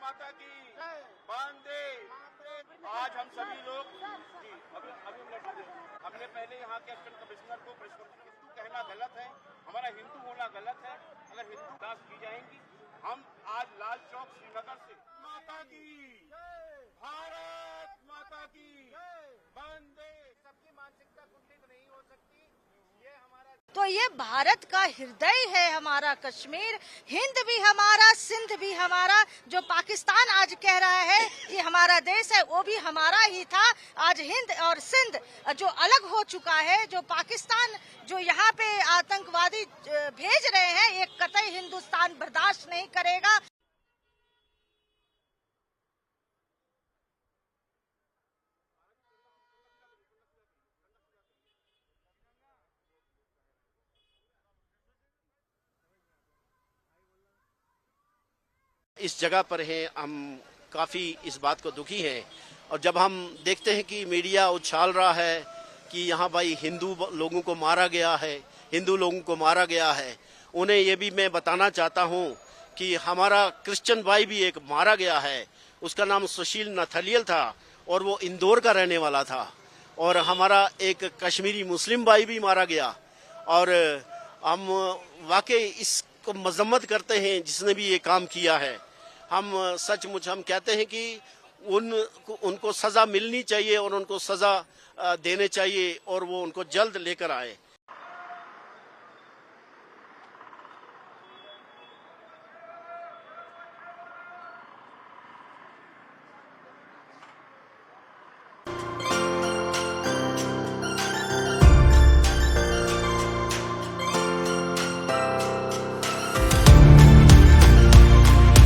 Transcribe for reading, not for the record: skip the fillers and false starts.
माता की वंदे। आज हम सभी लोग जी हमने पहले यहाँ के असिस्टेंट कमिश्नर को हिंदू कहना गलत है, हमारा हिंदू होना गलत है। अगर हिंदू दास की जाएंगी, हम आज लाल चौक श्रीनगर से माता की भारत माता की वंदे। सबकी मानसिकता कुंठित नहीं हो सकती, ये हमारा तो ये भारत का हृदय है हमारा कश्मीर। हिंद भी हमारा, सिंध भी हमारा। जो पाकिस्तान आज कह रहा है ये हमारा देश है, वो भी हमारा ही था। आज हिंद और सिंध जो अलग हो चुका है, जो पाकिस्तान जो यहाँ पे आतंकवादी भेज रहे हैं, ये कतई हिंदुस्तान बर्दाश्त नहीं करेगा। इस जगह पर हैं, हम काफ़ी इस बात को दुखी हैं। और जब हम देखते हैं कि मीडिया उछाल रहा है कि यहाँ भाई हिंदू लोगों को मारा गया है, हिंदू लोगों को मारा गया है, उन्हें ये भी मैं बताना चाहता हूँ कि हमारा क्रिश्चियन भाई भी एक मारा गया है। उसका नाम सुशील नथलियल था और वो इंदौर का रहने वाला था। और हमारा एक कश्मीरी मुस्लिम भाई भी मारा गया। और हम वाकई इसको मजम्मत करते हैं जिसने भी ये काम किया है। हम सचमुच हम कहते हैं कि उनको सजा मिलनी चाहिए और उनको सजा देने चाहिए और वो उनको जल्द लेकर आए।